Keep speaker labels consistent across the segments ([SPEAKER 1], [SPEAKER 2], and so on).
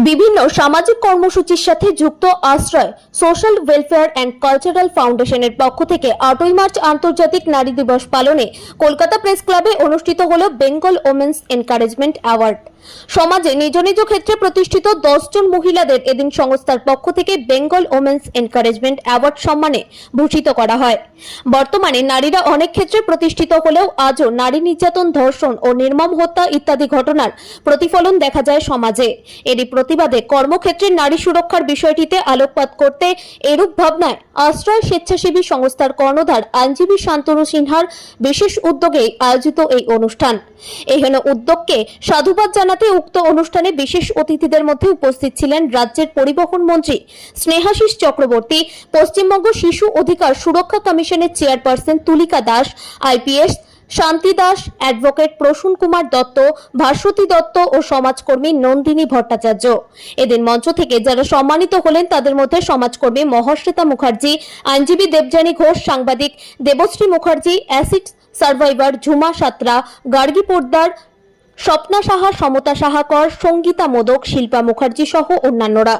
[SPEAKER 1] বিভিন্ন সামাজিক কর্মসূচির সাথে যুক্ত আশ্রয় সোশ্যাল ওয়েলফেয়ার অ্যান্ড কালচারাল ফাউন্ডেশনের পক্ষ থেকে 8ই মার্চ আন্তর্জাতিক নারী দিবস পালনে কলকাতা প্রেস ক্লাবে অনুষ্ঠিত হল বেঙ্গল ওমেন্স এনকারেজমেন্ট অ্যাওয়ার্ড। সমাজে নিজ নিজ ক্ষেত্রে প্রতিষ্ঠিত 10 জন মহিলাদের এদিন সংস্থার পক্ষ থেকে বেঙ্গল ওমেন্স এনকারেজমেন্ট অ্যাওয়ার্ড সম্মানে ভূষিত করা হয়। বর্তমানে নারীরা অনেক ক্ষেত্রে প্রতিষ্ঠিত হলেও আজও নারী নির্যাতন, ধর্ষণ ও নির্মম হত্যা ইত্যাদি ঘটনার প্রতিফলন দেখা যায় সমাজে। এরই প্রতিবাদে কর্মক্ষেত্রে নারী সুরক্ষার বিষয়টিতে আলোকপাত করতে এরূপ ভাবনায় আশ্রয় স্বেচ্ছাসেবী সংস্থার কর্ণধার আইনজীবী শান্তনু সিনহার বিশেষ উদ্যোগে আয়োজিত এই অনুষ্ঠান। এহেন উদ্যোগকে সাধুবাদ জানাতে উক্ত অনুষ্ঠানে বিশেষ অতিথিদের মধ্যে উপস্থিত ছিলেন রাজ্যের পরিবহন মন্ত্রী স্নেহাশিস চক্রবর্তী, পশ্চিমবঙ্গ শিশু অধিকার সুরক্ষা কমিশনের চেয়ারপারসন তুলিকা দাস, আইপিএস শান্তি দাস, অ্যাডভোকেট প্রসূন কুমার দত্ত, ভাস্বতী দত্ত ও সমাজকর্মী নন্দিনী ভট্টাচার্য। এদিন মঞ্চ থেকে যারা সম্মানিত হলেন তাদের মধ্যে সমাজকর্মী মহাশ্বেতা মুখার্জি, আইনজীবী দেবযানী ঘোষ, সাংবাদিক দেবশ্রী মুখার্জি, অ্যাসিড সার্ভাইভার ঝুমা সাতরা, গার্গী পোদ্দার, স্বপ্না সাহা, সমতা সাহাকর, সঙ্গীতা মোদক, শিল্পা মুখার্জি সহ অন্যান্যরা।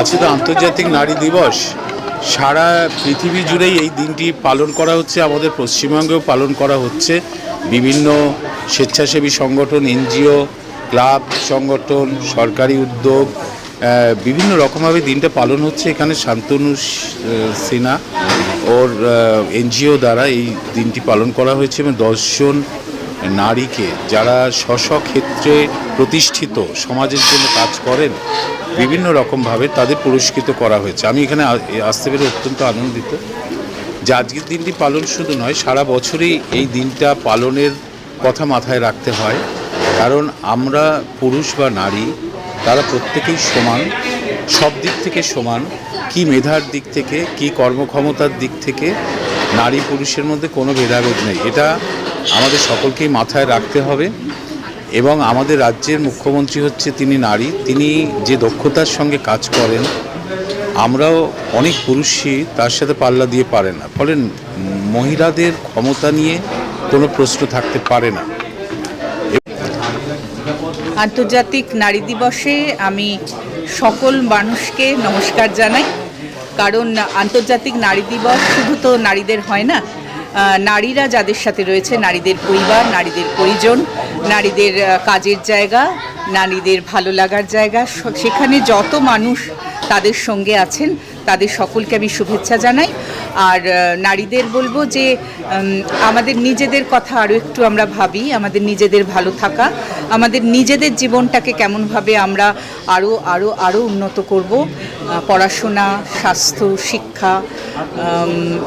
[SPEAKER 2] আজকে তো আন্তর্জাতিক নারী দিবস, সারা পৃথিবী জুড়েই এই দিনটি পালন করা হচ্ছে, আমাদের পশ্চিমবঙ্গেও পালন করা হচ্ছে। বিভিন্ন স্বেচ্ছাসেবী সংগঠন, এনজিও, ক্লাব সংগঠন, সরকারি উদ্যোগ, বিভিন্ন রকমভাবে দিনটা পালন হচ্ছে। এখানে শান্তনু সিনহা ওর এনজিও দ্বারা এই দিনটি পালন করা হয়েছে এবং 10 জন নারীকে যারা স্ব ক্ষেত্রে প্রতিষ্ঠিত, সমাজের জন্য কাজ করেন বিভিন্ন রকমভাবে, তাদের পুরস্কৃত করা হয়েছে। আমি এখানে আসতে পেরে অত্যন্ত আনন্দিত যে আজকের দিনটি পালন শুধু নয়, সারা বছরই এই দিনটা পালনের কথা মাথায় রাখতে হয়। কারণ আমরা পুরুষ বা নারী তারা প্রত্যেকেই সমান, সব দিক থেকে সমান, কি মেধার দিক থেকে, কি কর্মক্ষমতার দিক থেকে নারী পুরুষের মধ্যে কোনো ভেদাভেদ নেই। এটা আমাদের সকলকেই মাথায় রাখতে হবে। এবং আমাদের রাজ্যের মুখ্যমন্ত্রী হচ্ছে তিনি নারী, তিনি যে দক্ষতার সঙ্গে কাজ করেন আমরাও অনেক পুরুষই তার সাথে পাল্লা দিয়ে পারে না, ফলে মহিলাদের ক্ষমতা নিয়ে কোনো প্রশ্ন থাকতে পারে না।
[SPEAKER 3] আন্তর্জাতিক নারী দিবসে আমি সকল মানুষকে নমস্কার জানাই। কারণ আন্তর্জাতিক নারী দিবস শুধু তো নারীদের হয় না, নারীরা যাদের সাথে রয়েছে, নারীদের পরিবার, নারীদের পরিজন, নারীদের কাজের জায়গা, নারীদের ভালো লাগার জায়গা, সেখানে যত মানুষ তাদের সঙ্গে আছেন তাদের সকলকে আমি শুভেচ্ছা জানাই। আর নারীদের বলবো যে আমাদের নিজেদের কথা আরও একটু আমরা ভাবি, আমাদের নিজেদের ভালো থাকা, আমাদের নিজেদের জীবনটাকে কেমনভাবে আমরা আরও আরও আরও উন্নত করব। পড়াশোনা, স্বাস্থ্য, শিক্ষা,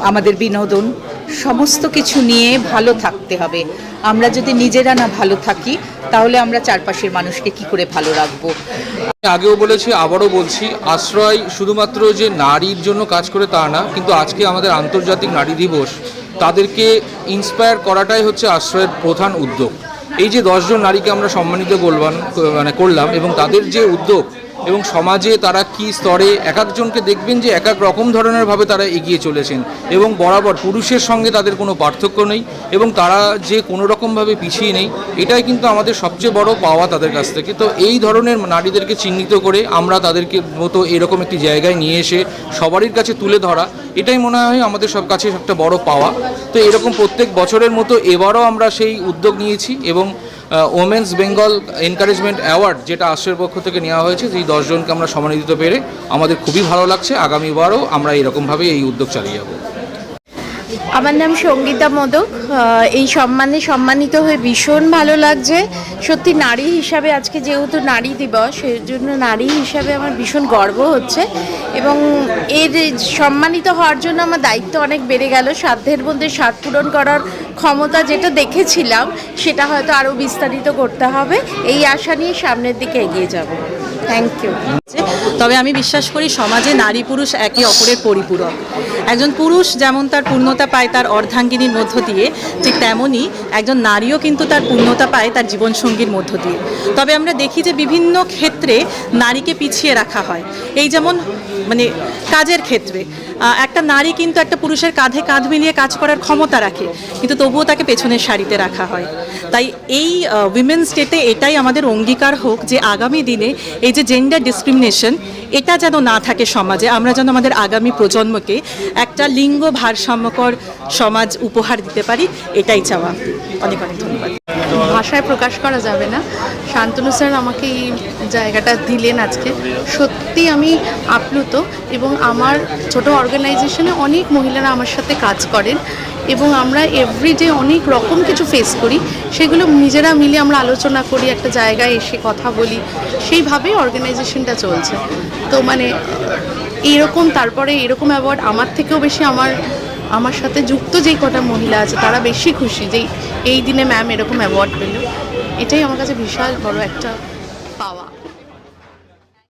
[SPEAKER 3] আমাদের বিনোদন, সমস্ত কিছু নিয়ে ভালো থাকতে হবে। আমরা যদি নিজেরা না ভালো থাকি তাহলে আমরা চারপাশের মানুষকে কি করে ভালো রাখবো।
[SPEAKER 4] আগেও বলেছি, আবারও বলছি, আশ্রয় শুধুমাত্র যে নারীর জন্য কাজ করে তা না, কিন্তু আজকে আমাদের আন্তর্জাতিক নারী দিবস, তাদেরকে ইন্সপায়ার করাটাই হচ্ছে আশ্রয়ের প্রধান উদ্যোগ। এই যে 10 জন নারীকে আমরা সম্মানিত করলাম এবং তাদের যে উদ্যোগ এবং সমাজে তারা কি স্তরে এক একজনকে দেখবেন যে এক এক রকম ধরনের ভাবে তারা এগিয়ে চলেছেন এবং বরাবর পুরুষের সঙ্গে তাদের কোনো পার্থক্য নেই এবং তারা যে কোনো রকমভাবে পিছিয়ে নেই, এটাই কিন্তু আমাদের সবচেয়ে বড় পাওয়া তাদের কাছ থেকে। তো এই ধরনের নারীদেরকে চিহ্নিত করে আমরা তাদেরকে মতো এরকম একটি জায়গায় নিয়ে এসে সবারই কাছে তুলে ধরা, এটাই মনে হয় আমাদের সব কাছে একটা বড় পাওয়া। তো এরকম প্রত্যেক বছরের মতো এবারও আমরা সেই উদ্যোগ নিয়েছি এবং ওমেন্স বেঙ্গল এনকারেজমেন্ট অ্যাওয়ার্ড যেটা আশ্রয়ের পক্ষ থেকে নেওয়া হয়েছে, এই 10 জনকে আমরা সম্মানিত পেরে আমাদের খুবই ভালো লাগছে। আগামীবারও আমরা এরকমভাবে এই উদ্যোগ চালিয়ে যাব।
[SPEAKER 5] আমার নাম সঙ্গীতা মোদক। এই সম্মানে সম্মানিত হয়ে ভীষণ ভালো লাগছে। সত্যি নারী হিসাবে আজকে যেহেতু নারী দিবস, সেই জন্য নারী হিসাবে আমার ভীষণ গর্ব হচ্ছে এবং এর সম্মানিত হওয়ার জন্য আমার দায়িত্ব অনেক বেড়ে গেল। সাধ্যের মধ্যে সাধ পূরণ করার ক্ষমতা যেটা দেখেছিলাম সেটা হয়তো আরও বিস্তারিত করতে হবে। এই আশা নিয়ে সামনের দিকে এগিয়ে যাব। Thank you.
[SPEAKER 6] তবে আমি বিশ্বাস করি সমাজে নারী পুরুষ একে অপরের পরিপূরক। একজন পুরুষ যেমন তার পূর্ণতা পায় তার অর্ধাঙ্গিনীর মধ্য দিয়ে, ঠিক তেমনই একজন নারীও কিন্তু তার পূর্ণতা পায় তার জীবনসঙ্গীর মধ্য দিয়ে। তবে আমরা দেখি যে বিভিন্ন ক্ষেত্রে নারীকে পিছিয়ে রাখা হয়। এই যেমন মানে কাজের ক্ষেত্রে একটা নারী কিন্তু একটা পুরুষের কাঁধে কাঁধ মিলিয়ে কাজ করার ক্ষমতা রাখে, কিন্তু তবুও তাকে পেছনের সারিতে রাখা হয়। তাই এই উইমেন্স ডেতে এটাই আমাদের অঙ্গীকার হোক যে আগামী দিনে এই যে জেন্ডার ডিসক্রিমিনেশন এটা যেন না থাকে সমাজে, আমরা যেন আমাদের আগামী প্রজন্মকে একটা লিঙ্গ ভারসাম্যকর সমাজ উপহার দিতে পারি, এটাই চাওয়া। অনেক অনেক ধন্যবাদ।
[SPEAKER 5] ভাষায় প্রকাশ করা যাবে না। শান্তনু স্যার আমাকে এই জায়গাটা দিলেন আজকে, সত্যি আমি আপ্লুত। এবং আমার ছোট অর্গানাইজেশনে অনেক মহিলারা আমার সাথে কাজ করেন এবং আমরা এভরিডে অনেক রকম কিছু ফেস করি, সেগুলো নিজেরা মিলে আমরা আলোচনা করি, একটা জায়গায় এসে কথা বলি, সেইভাবেই অর্গানাইজেশনটা চলছে। তো মানে এইরকম, তারপরে এরকম অ্যাওয়ার্ড আমার থেকেও বেশি আমার সাথে যুক্ত যেই কটা মহিলা আছে তারা বেশি খুশি যে এই দিনে ম্যাম এরকম অ্যাওয়ার্ড পেল। এটাই আমার কাছে বিশাল বড় একটা পাওয়া।